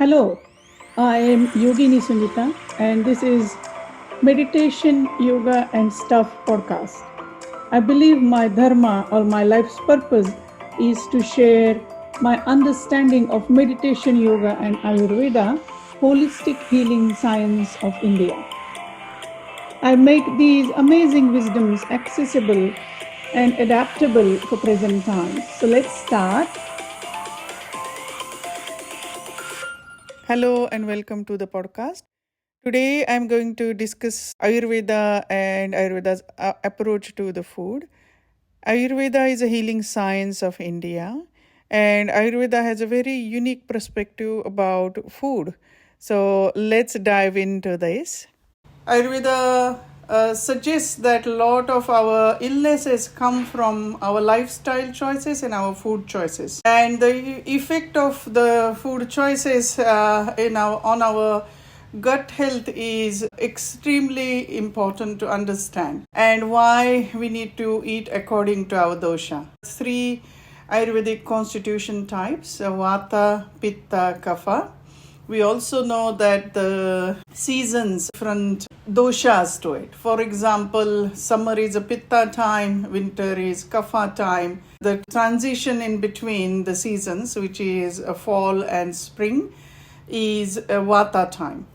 Hello, I am Yogini Sunita, and this is Meditation, Yoga, and Stuff podcast. I believe my dharma or my life's purpose is to share my understanding of meditation, yoga, and Ayurveda, holistic healing science of India. I make these amazing wisdoms accessible and adaptable for present times. So let's start. Hello and welcome to the podcast. Today I'm going to discuss Ayurveda and Ayurveda's approach to the food. Ayurveda is a healing science of India, and Ayurveda has a very unique perspective about food. So let's dive into this. Ayurveda suggests that a lot of our illnesses come from our lifestyle choices and our food choices, and the effect of the food choices on our gut health is extremely important to understand, and why we need to eat according to our dosha. Three Ayurvedic constitution types: Vata, Pitta, Kapha. We also know that the seasons different doshas to it. For example, summer is a pitta time, winter is kapha time. The transition in between the seasons, which is a fall and spring, is a vata time.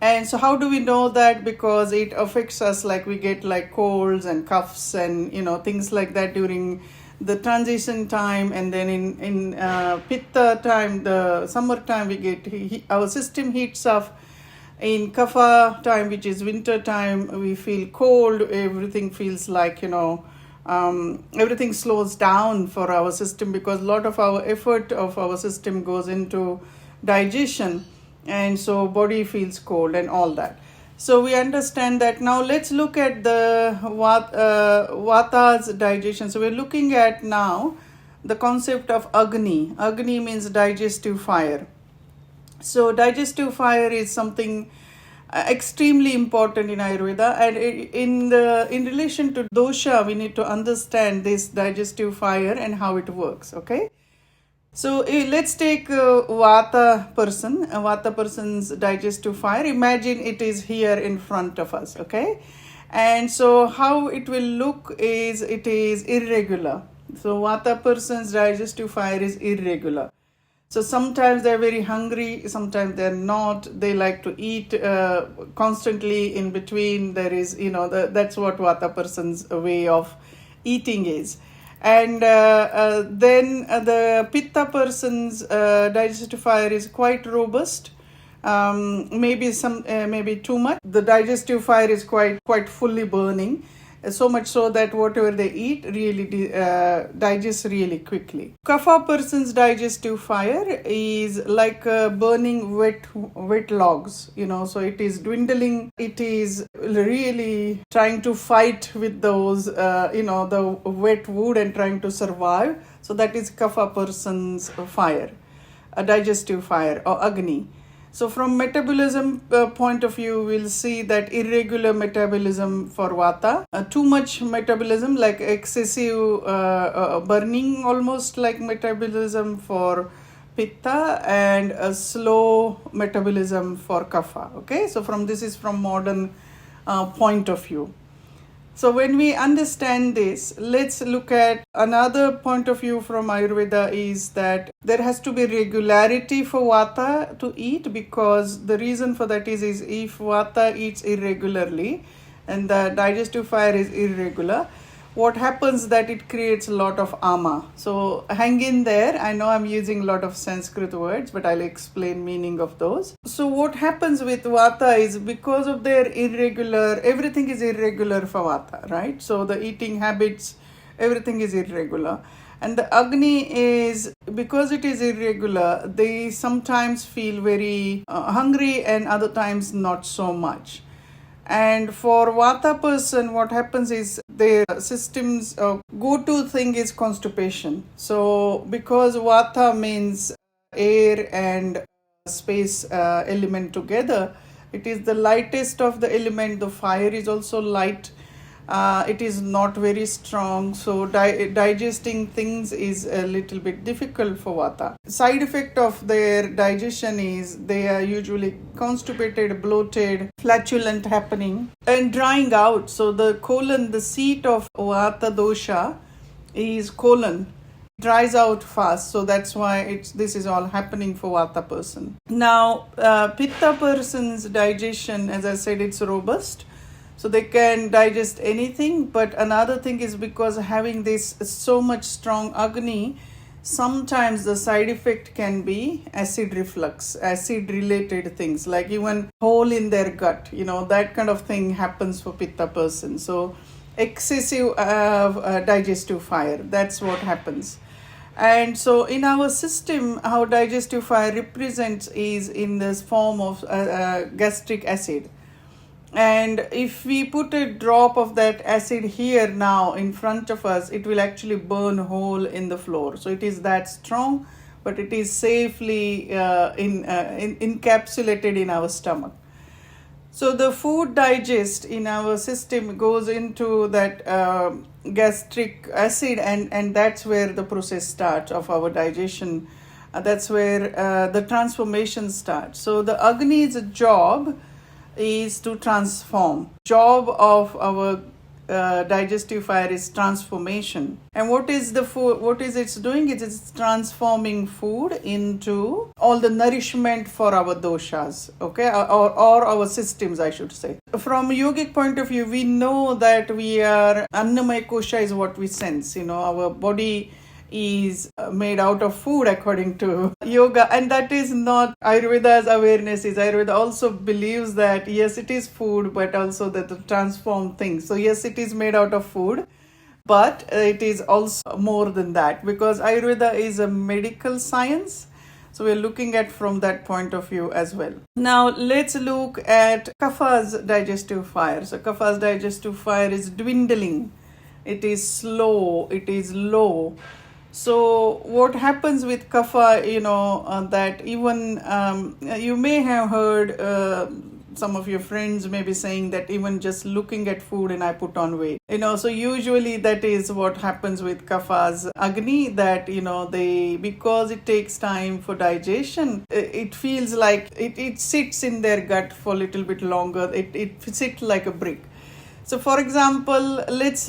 And so how do we know that? Because it affects us, like we get like colds and coughs and things like that during the transition time. And then in pitta time, the summer time, we get our system heats up. In kapha time, which is winter time, we feel cold. Everything feels like everything slows down for our system, because a lot of our effort of our system goes into digestion, and so body feels cold and all that. So we understand that. Now let's look at the Vata's digestion. So we're looking at now the concept of Agni. Agni means digestive fire. So digestive fire is something extremely important in Ayurveda, and in relation to dosha, we need to understand this digestive fire and how it works. Okay. So let's take a Vata person's digestive fire. Imagine it is here in front of us, okay? And so how it will look is, it is irregular. So Vata person's digestive fire is irregular. So sometimes they're very hungry, sometimes they're not. They like to eat constantly in between. There is, that's what Vata person's way of eating is. And then the Pitta person's digestive fire is quite robust. Maybe too much. The digestive fire is quite fully burning, so much so that whatever they eat really digests really quickly. Kapha person's digestive fire is like burning wet logs, so it is dwindling. It is really trying to fight with those, the wet wood and trying to survive. So that is Kapha person's fire, a digestive fire or Agni. So from metabolism point of view, we'll see that irregular metabolism for Vata, too much metabolism, like excessive burning, almost like metabolism for Pitta, and a slow metabolism for Kapha. Okay, so this is from modern point of view. So when we understand this, let's look at another point of view from Ayurveda, is that there has to be regularity for Vata to eat, because the reason for that is if Vata eats irregularly and the digestive fire is irregular, what happens that it creates a lot of ama. So hang in there. I know I'm using a lot of Sanskrit words, but I'll explain meaning of those. So what happens with Vata is, because of their everything is irregular for Vata, right? So the eating habits, everything is irregular. And the Agni is, because it is irregular, they sometimes feel very hungry and other times not so much. And for Vata person, what happens is their system's go-to thing is constipation. So because Vata means air and space element together, it is the lightest of the element. The fire is also light. It is not very strong, so digesting things is a little bit difficult for vata. Side effect of their digestion is they are usually constipated, bloated, flatulent happening, and drying out. So the colon, the seat of vata dosha is colon, dries out fast, so that's why this is all happening for vata person. Now pitta person's digestion, as I said, it's robust, so they can digest anything. But another thing is, because having this so much strong agni, sometimes the side effect can be acid reflux, acid related things, like even hole in their gut, that kind of thing happens for pitta person. So excessive digestive fire, that's what happens. And so in our system, how digestive fire represents is in this form of gastric acid. And if we put a drop of that acid here now in front of us, it will actually burn hole in the floor. So it is that strong, but it is safely encapsulated in our stomach. So the food digest in our system goes into that gastric acid, and that's where the process starts of our digestion. That's where the transformation starts. So the Agni's job is to transform. Job of our digestive fire is transformation. And what is the food? What is it's doing? It's transforming food into all the nourishment for our doshas, okay, or our systems, I should say. From a yogic point of view, we know that we are annamaya kosha is what we sense. Our body is made out of food according to yoga, and that is not Ayurveda's awareness. Is Ayurveda also believes that yes, it is food, but also that the transformed things. So yes, it is made out of food, but it is also more than that, because Ayurveda is a medical science. So we're looking at from that point of view as well. Now let's look at Kapha's digestive fire. So Kapha's digestive fire is dwindling. It is slow. It is low. So what happens with kapha, that even you may have heard some of your friends may be saying that even just looking at food and I put on weight. So usually that is what happens with kapha's agni, that, because it takes time for digestion, it feels like it sits in their gut for a little bit longer. It sits like a brick. So for example, let's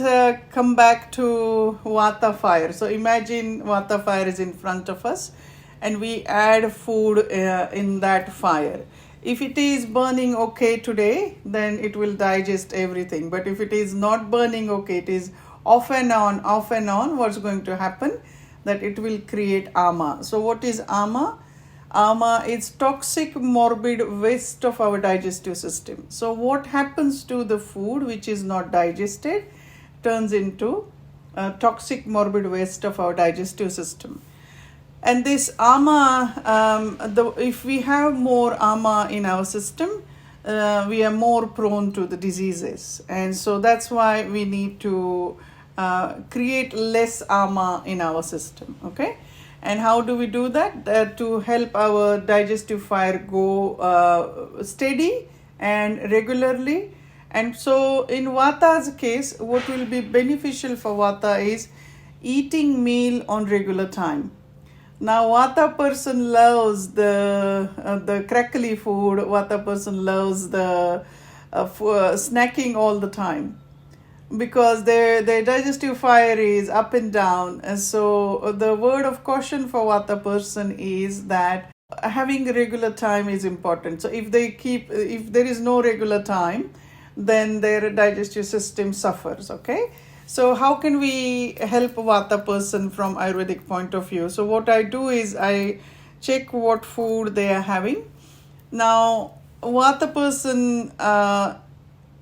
come back to vata fire. So imagine vata fire is in front of us and we add food in that fire. If it is burning okay today, then it will digest everything. But if it is not burning okay, it is off and on, what's going to happen? That it will create ama. So what is ama? Ama is toxic morbid waste of our digestive system. So what happens to the food which is not digested turns into toxic morbid waste of our digestive system. And this ama, if we have more ama in our system, we are more prone to the diseases. And so that's why we need to create less ama in our system, okay? And how do we do that? To help our digestive fire go steady and regularly. And so in Vata's case, what will be beneficial for Vata is eating meal on regular time. Now Vata person loves the crackly food. Vata person loves the snacking all the time, because their digestive fire is up and down. And so the word of caution for vata person is that having regular time is important. So if there is no regular time, then their digestive system suffers, okay? So how can we help vata person from Ayurvedic point of view? So what I do is I check what food they are having. Now vata person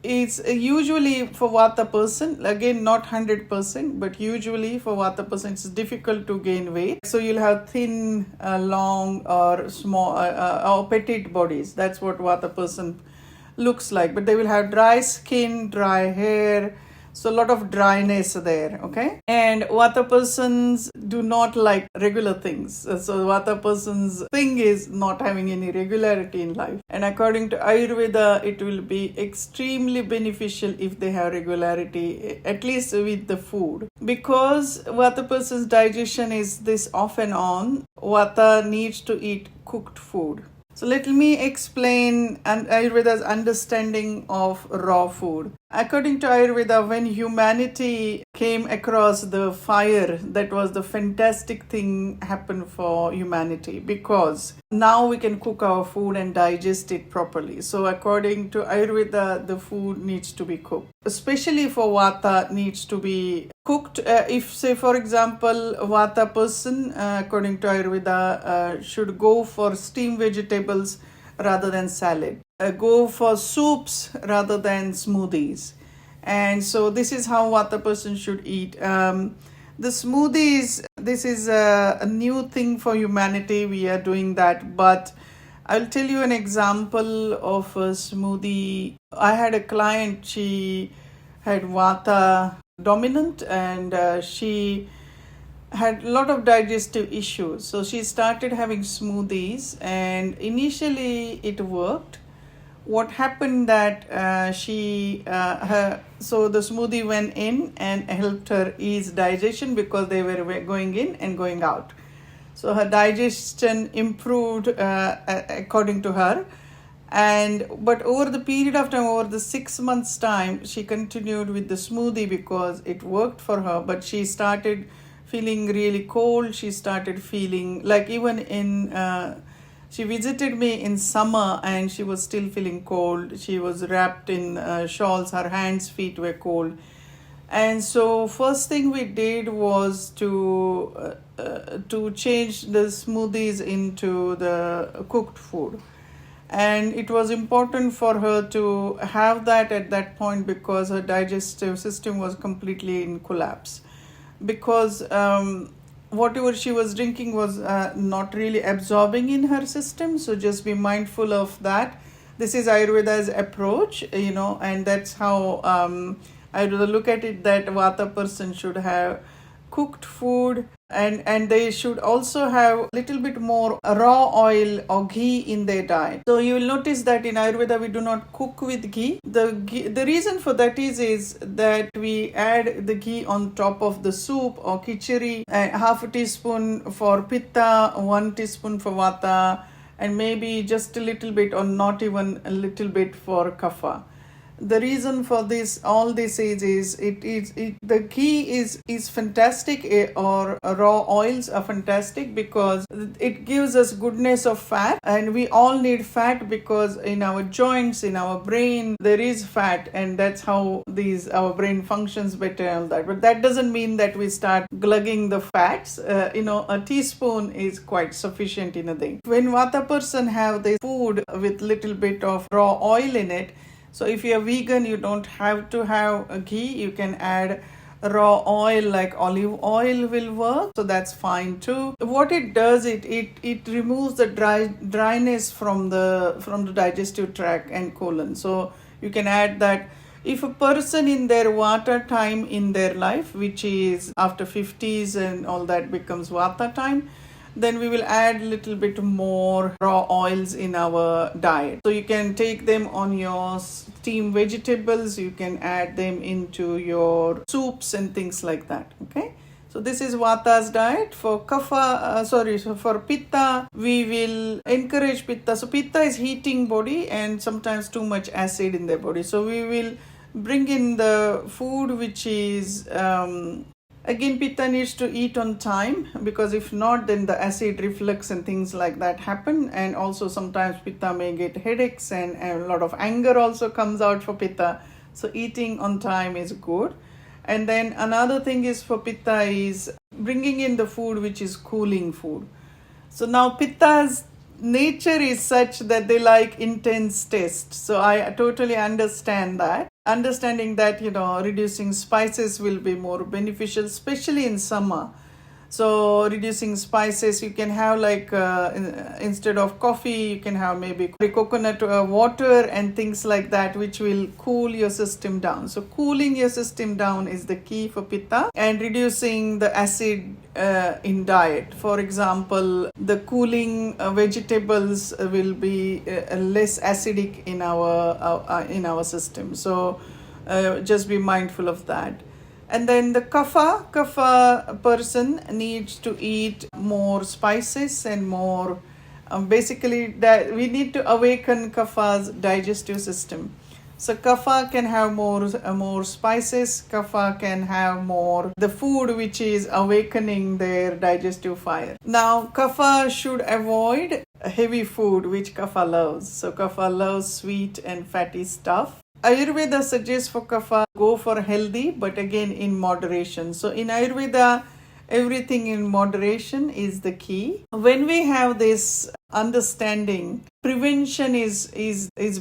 it's usually for vata person, again not 100%, but usually for vata person it's difficult to gain weight. So you'll have thin, long or small or petite bodies. That's what vata person looks like. But they will have dry skin, dry hair, So a lot of dryness there, okay? And Vata persons do not like regular things. So Vata person's thing is not having any regularity in life. And according to Ayurveda, it will be extremely beneficial if they have regularity, at least with the food. Because Vata person's digestion is this off and on, Vata needs to eat cooked food. So let me explain Ayurveda's understanding of raw food. According to Ayurveda, when humanity came across the fire, that was the fantastic thing happened for humanity, because now we can cook our food and digest it properly. So according to Ayurveda, the food needs to be cooked. Especially for Vata, needs to be cooked. If, say, for example, Vata person, according to Ayurveda, should go for steamed vegetables rather than salad. Go for soups rather than smoothies. And so this is how Vata person should eat. The smoothies, this is a new thing for humanity. We are doing that. But I'll tell you an example of a smoothie. I had a client, she had Vata dominant, and she had a lot of digestive issues. So she started having smoothies, and initially it worked. What happened that so the smoothie went in and helped her ease digestion, because they were going in and going out. So her digestion improved according to her. But over the period of time, over the 6 months time, she continued with the smoothie because it worked for her. But she started feeling really cold. She started feeling like, even in she visited me in summer and she was still feeling cold. She was wrapped in shawls. Her hands, feet were cold. And so first thing we did was to change the smoothies into the cooked food. And it was important for her to have that at that point, because her digestive system was completely in collapse. Because whatever she was drinking was not really absorbing in her system. So just be mindful of that. This is Ayurveda's approach, and that's how I look at it, that Vata person should have cooked food, and they should also have a little bit more raw oil or ghee in their diet. So you will notice that in Ayurveda we do not cook with ghee. The reason for that is that we add the ghee on top of the soup or khichdi, half a teaspoon for pitta, 1 teaspoon for vata, and maybe just a little bit or not even a little bit for kapha. The reason for all this is the ghee is fantastic, or raw oils are fantastic, because it gives us goodness of fat, and we all need fat, because in our joints, in our brain, there is fat, and that's how our brain functions better and all that. But that doesn't mean that we start glugging the fats. A teaspoon is quite sufficient in a day. When Vata person have this food with little bit of raw oil in it, so if you're vegan, you don't have to have a ghee. You can add raw oil, like olive oil will work. So that's fine too. What it does, it removes the dryness from the digestive tract and colon. So you can add that. If a person in their vata time in their life, which is after 50s and all that becomes vata time, then we will add a little bit more raw oils in our diet. So you can take them on your steamed vegetables, you can add them into your soups and things like that. Okay. So this is Vata's diet. For for Pitta, we will encourage Pitta. So Pitta is heating body and sometimes too much acid in their body. So we will bring in the food which is again, Pitta needs to eat on time, because if not, then the acid reflux and things like that happen. And also sometimes Pitta may get headaches, and a lot of anger also comes out for Pitta. So eating on time is good. And then another thing is for Pitta is bringing in the food which is cooling food. So now Pitta's nature is such that they like intense taste. So I totally understand that. Understanding that, reducing spices will be more beneficial, especially in summer. So reducing spices, you can have like instead of coffee, you can have maybe coconut water and things like that, which will cool your system down. So cooling your system down is the key for pitta, and reducing the acid in diet. For example, the cooling vegetables will be less acidic in our system. So just be mindful of that. And then the kapha person needs to eat more spices and more. Basically, that we need to awaken kapha's digestive system. So kapha can have more spices. Kapha can have more the food which is awakening their digestive fire. Now, kapha should avoid heavy food, which kapha loves. So kapha loves sweet and fatty stuff. Ayurveda suggests for kapha go for healthy, but again in moderation. So in Ayurveda, everything in moderation is the key. When we have this understanding, prevention is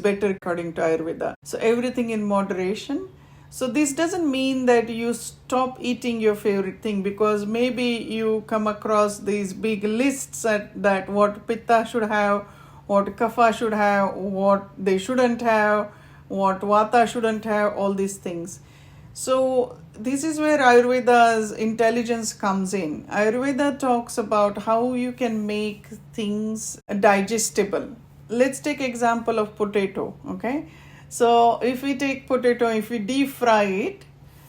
better according to Ayurveda. So everything in moderation. So this doesn't mean that you stop eating your favorite thing, because maybe you come across these big lists that what pitta should have, what kapha should have, what they shouldn't have, what vata shouldn't have, all these things. So this is where Ayurveda's intelligence comes in. Ayurveda talks about how you can make things digestible. Let's take example of potato, okay? So if we take potato, if we deep fry it,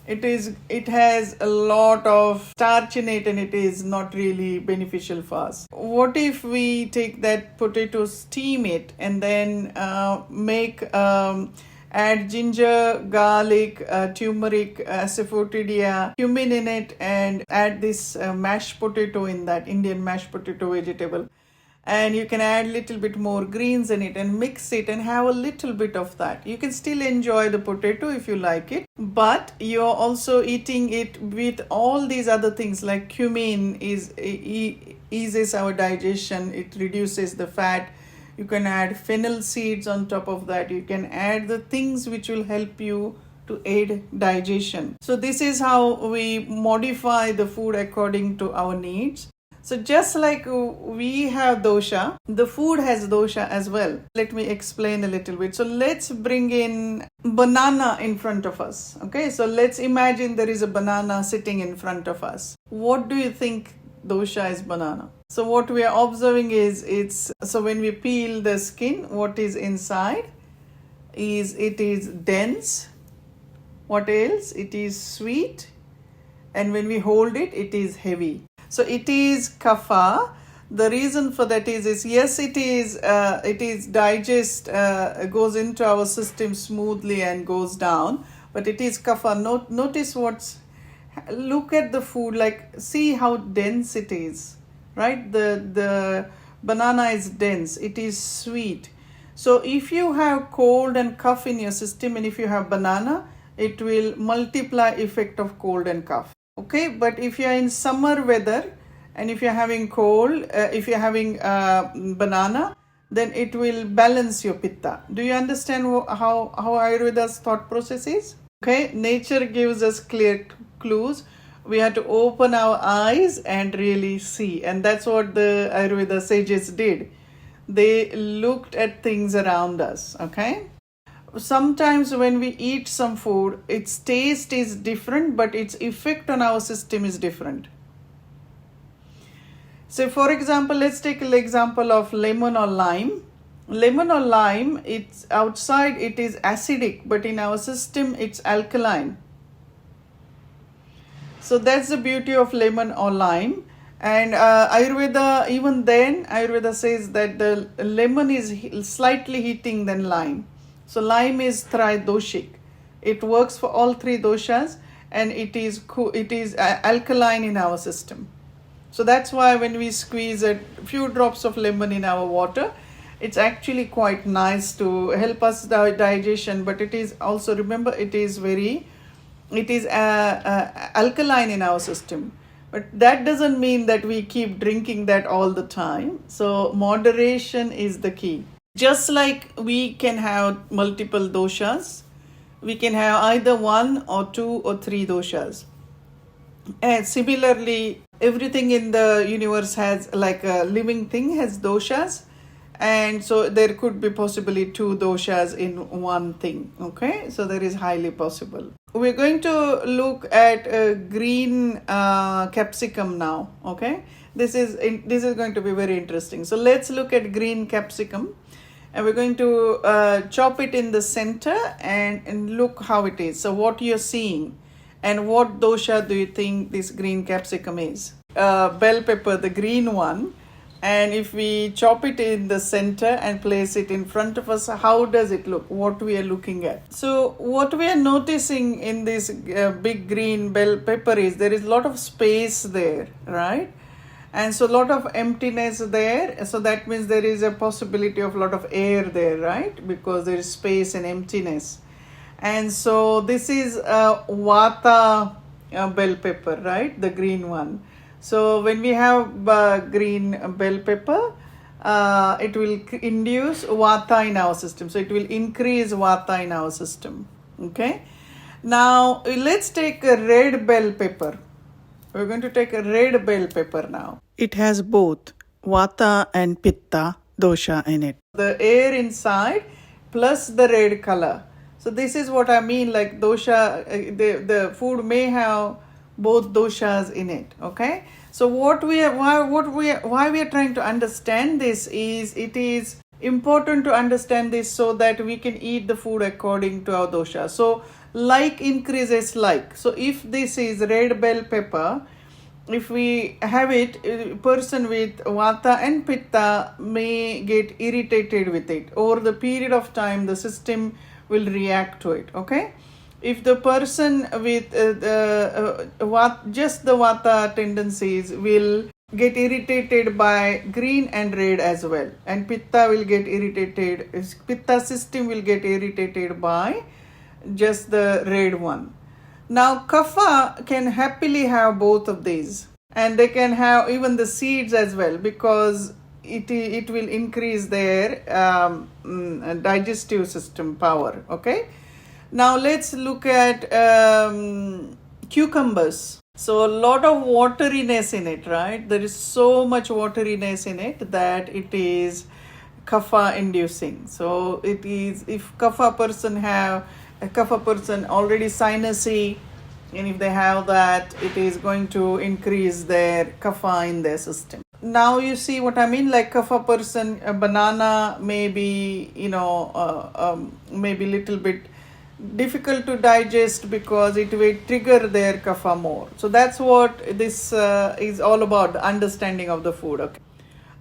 it has a lot of starch in it, and it is not really beneficial for us. What if we take that potato, steam it, and then add ginger, garlic, turmeric, asafoetida, cumin in it, and add this mashed potato in that, Indian mashed potato vegetable. And you can add little bit more greens in it and mix it and have a little bit of that. You can still enjoy the potato if you like it, but you're also eating it with all these other things, like cumin eases our digestion, it reduces the fat. You can add fennel seeds on top of that. You can add the things which will help you to aid digestion. So this is how we modify the food according to our needs. So just like we have dosha, the food has dosha as well. Let me explain a little bit. So let's bring in banana in front of us. Okay, so let's imagine there is a banana sitting in front of us. What do you think dosha is banana? So what we are observing is so when we peel the skin, what is inside is it is dense. What else? It is sweet, and when we hold it, it is heavy. So it is kapha. The reason for that is yes, it is goes into our system smoothly and goes down, but it is kapha. Notice look at the food, like see how dense it is, right? The banana is dense, it is sweet. So if you have cold and cough in your system, and if you have banana, it will multiply effect of cold and cough. Okay, but if you are in summer weather and if you're having cold, if you're having banana, then it will balance your pitta. Do you understand how Ayurveda's thought process is? Okay, nature gives us clear clues. We have to open our eyes and really see, and that's what the Ayurveda sages did. They looked at things around us. Okay, sometimes when we eat some food, its taste is different, but its effect on our system is different. So for example, let's take an example of lemon or lime. Lemon or lime, it's outside it is acidic, but in our system it's alkaline. So that's the beauty of lemon or lime. And Ayurveda, even then, Ayurveda says that the lemon is slightly heating than lime. So lime is tridoshic. It works for all three doshas, and it is alkaline in our system. So that's why when we squeeze a few drops of lemon in our water, it's actually quite nice to help us digestion. But it is also, remember, it is alkaline in our system. But that doesn't mean that we keep drinking that all the time. So moderation is the key. Just like we can have multiple doshas, we can have either one or two or three doshas. And similarly, everything in the universe has, like a living thing has doshas, and so there could be possibly two doshas in one thing. Okay, so that is highly possible. We're going to look at green capsicum now. Okay, this is going to be very interesting. So let's look at green capsicum, and we're going to chop it in the center and look how it is. So what you're seeing, and what dosha do you think this green capsicum is? Bell pepper, the green one. And if we chop it in the center and place it in front of us, how does it look? What we are looking at? So what we are noticing in this big green bell pepper is there is a lot of space there, right? And so a lot of emptiness there. So that means there is a possibility of a lot of air there, right? Because there is space and emptiness. And so this is vata bell pepper, right? The green one. So when we have green bell pepper, it will induce vata in our system. So it will increase vata in our system. Okay. Now let's take a red bell pepper. We're going to take a red bell pepper now. It has both vata and pitta dosha in it. The air inside plus the red color. So this is what I mean, like dosha, the food may have both doshas in it. Okay. So why we are trying to understand this is, it is important to understand this so that we can eat the food according to our dosha. So like increases like. So if this is red bell pepper, if we have it, a person with vata and pitta may get irritated with it. Over the period of time, the system will react to it. Okay. If the person with just the vata tendencies will get irritated by green and red as well, and pitta will get irritated, pitta system will get irritated by just the red one. Now kapha can happily have both of these, and they can have even the seeds as well, because it will increase their digestive system power. Okay. Now let's look at cucumbers. So a lot of wateriness in it, right? There is so much wateriness in it that it is kapha inducing. So it is, if kapha person already sinusy, and if they have that, it is going to increase their kapha in their system. Now you see what I mean, like kapha person, a banana may be, maybe little bit difficult to digest because it will trigger their kapha more. So that's what this is all about, the understanding of the food. Okay.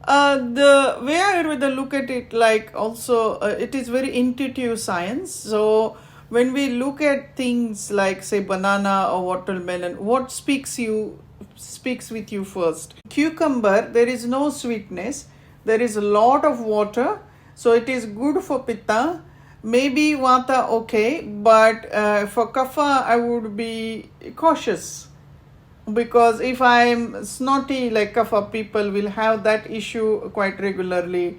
The way Ayurveda look at it, like also it is very intuitive science. So when we look at things like say banana or watermelon, what speaks with you first? Cucumber, there is no sweetness, there is a lot of water, so it is good for pitta. Maybe vata okay, but for kapha I would be cautious, because if I'm snotty like kapha, people will have that issue quite regularly.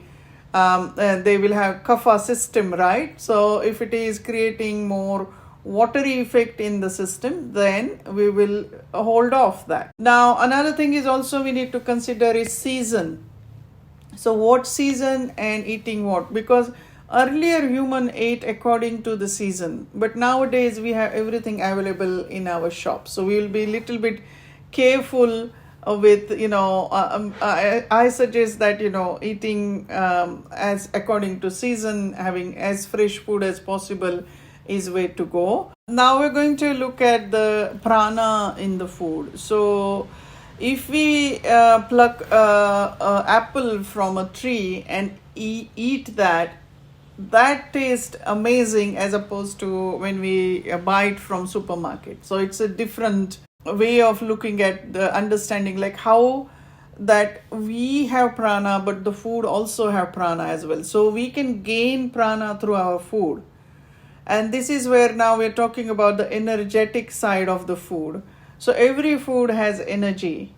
And they will have kapha system, right? So if it is creating more watery effect in the system, then we will hold off that. Now another thing is also we need to consider is season. So what season and eating what, because earlier human ate according to the season, but nowadays we have everything available in our shop. So we will be a little bit careful with, I suggest that, eating as according to season, having as fresh food as possible is way to go. Now we're going to look at the prana in the food. So if we pluck apple from a tree and eat that tastes amazing as opposed to when we buy it from supermarket. So it's a different way of looking at the understanding, like how that we have prana, but the food also have prana as well. So we can gain prana through our food. And this is where now we're talking about the energetic side of the food. So every food has energy.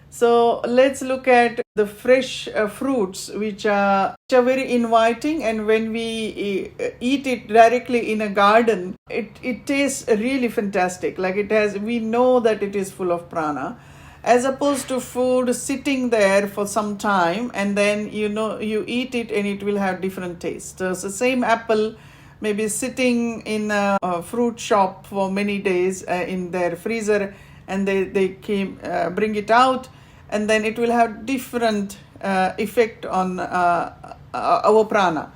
So let's look at the fresh fruits, which are very inviting, and when we eat it directly in a garden, it tastes really fantastic. Like we know that it is full of prana, as opposed to food sitting there for some time and then you eat it and it will have different taste. So it's the same apple maybe sitting in a fruit shop for many days in their freezer, and they bring it out, and then it will have different effect on our prana.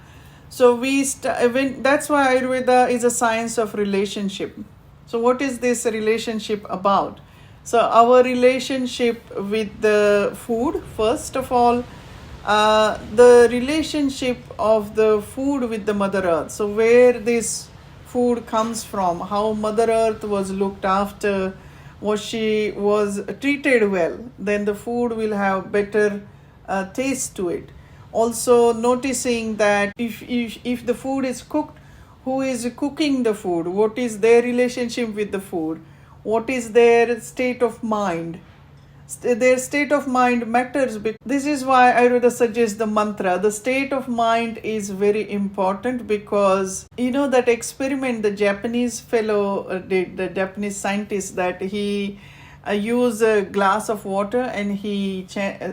So that's why Ayurveda is a science of relationship. So what is this relationship about? So our relationship with the food, first of all, the relationship of the food with the Mother Earth. So where this food comes from, how Mother Earth was looked after, was she was treated well, then the food will have better taste to it. Also noticing that if the food is cooked, who is cooking the food, what is their relationship with the food, what is their state of mind. Their state of mind matters. This is why Ayurveda suggests the mantra. The state of mind is very important, because that experiment the Japanese fellow did, the Japanese scientist, that he used a glass of water and he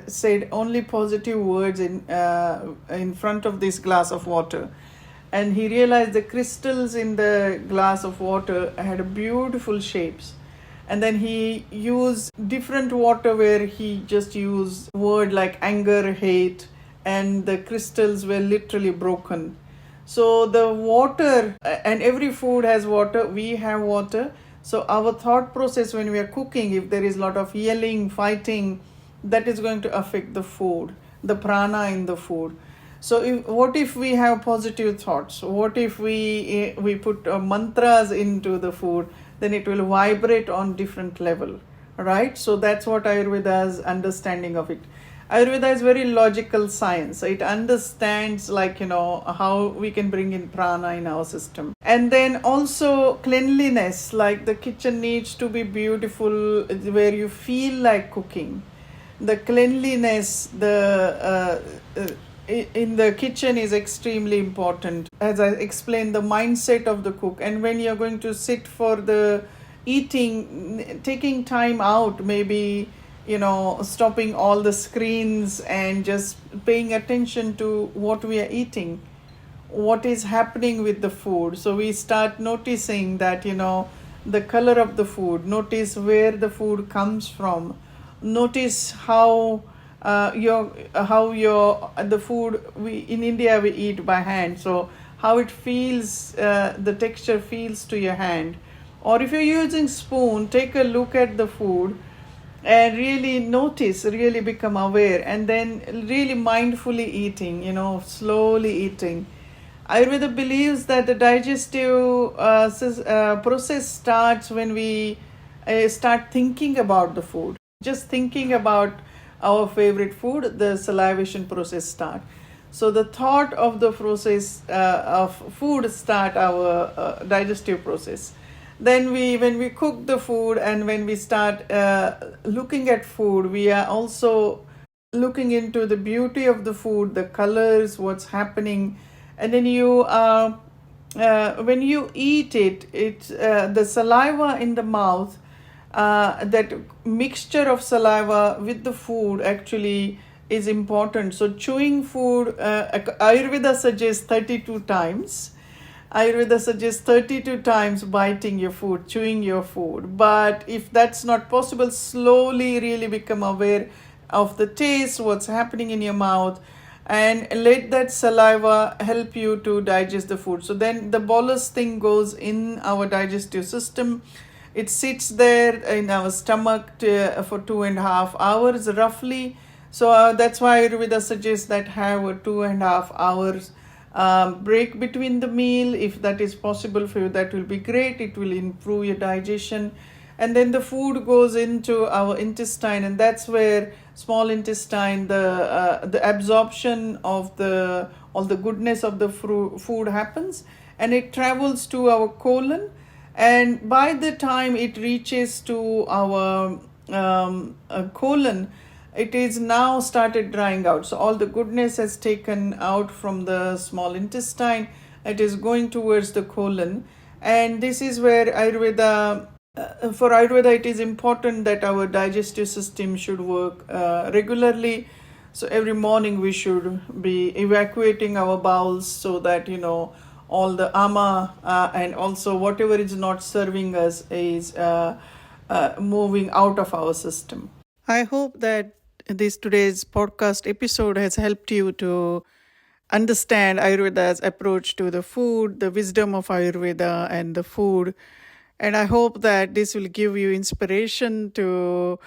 said only positive words in front of this glass of water, and he realized the crystals in the glass of water had beautiful shapes. And then he used different water where he just used word like anger, hate, and the crystals were literally broken. So the water, and every food has water, we have water. So our thought process when we are cooking, if there is a lot of yelling, fighting, that is going to affect the food, the prana in the food. So what if we have positive thoughts? What if we put mantras into the food? Then it will vibrate on different level, right? So that's what Ayurveda's understanding of it. Ayurveda is very logical science. It understands how we can bring in prana in our system. And then also cleanliness, like the kitchen needs to be beautiful, where you feel like cooking. The cleanliness, in the kitchen is extremely important. As I explained, the mindset of the cook. And when you're going to sit for the eating, taking time out, maybe stopping all the screens and just paying attention to what we are eating, what is happening with the food. So we start noticing that the color of the food, notice where the food comes from, notice how the food in India we eat by hand, so how it feels, the texture feels to your hand. Or if you're using spoon, take a look at the food and really notice, really become aware, and then really mindfully eating, slowly eating. Ayurveda believes that the digestive process starts when we start thinking about the food. Just thinking about our favorite food, the salivation process start. So the thought of the process of food start our digestive process. Then when we cook the food and when we start looking at food, we are also looking into the beauty of the food, the colors, what's happening. And then when you eat it, it's the saliva in the mouth, that mixture of saliva with the food actually is important. So chewing food, Ayurveda suggests 32 times. Ayurveda suggests 32 times biting your food, chewing your food. But if that's not possible, slowly really become aware of the taste, what's happening in your mouth, and let that saliva help you to digest the food. So then the bolus thing goes in our digestive system. It sits there in our stomach for 2.5 hours roughly. So that's why Ayurveda suggests that have a 2.5 hours break between the meal. If that is possible for you, that will be great. It will improve your digestion. And then the food goes into our intestine, and that's where small intestine, the absorption of all the goodness of the food happens, and it travels to our colon. And by the time it reaches to our colon, it is now started drying out. So all the goodness has taken out from the small intestine. It is going towards the colon. And this is where for Ayurveda, it is important that our digestive system should work regularly. So every morning we should be evacuating our bowels so that, all the ama and also whatever is not serving us is moving out of our system. I hope that this today's podcast episode has helped you to understand Ayurveda's approach to the food, the wisdom of Ayurveda and the food. And I hope that this will give you inspiration to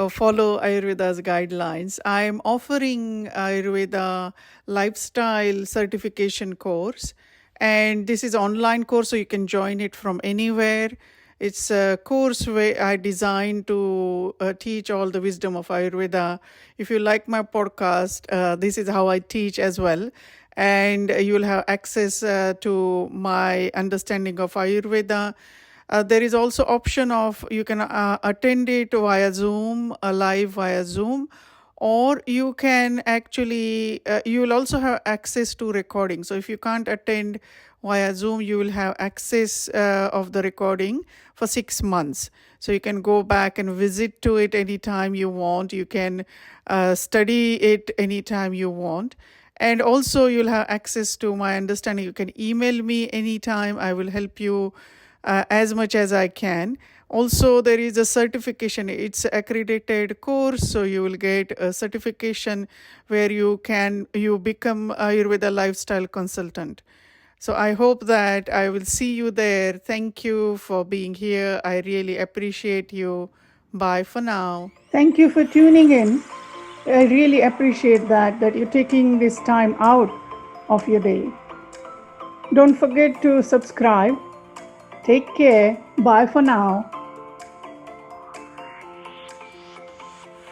follow Ayurveda's guidelines. I am offering Ayurveda lifestyle certification course, and this is online course, so you can join it from anywhere. It's a course where I designed to teach all the wisdom of Ayurveda. If you like my podcast, this is how I teach as well. And you'll have access to my understanding of Ayurveda. There is also option of you can attend it via Zoom, live via Zoom, or you can actually, you will also have access to recording. So if you can't attend via Zoom, you will have access of the recording for 6 months. So you can go back and visit to it anytime you want. You can study it anytime you want. And also you'll have access to my understanding. You can email me anytime. I will help you as much as I can. Also, there is a certification. It's an accredited course, so you will get a certification where you become Ayurveda lifestyle consultant. So I hope that I will see you there. Thank you for being here. I really appreciate you. Bye for now. Thank you for tuning in. I really appreciate that you're taking this time out of your day. Don't forget to subscribe. Take care. Bye for now.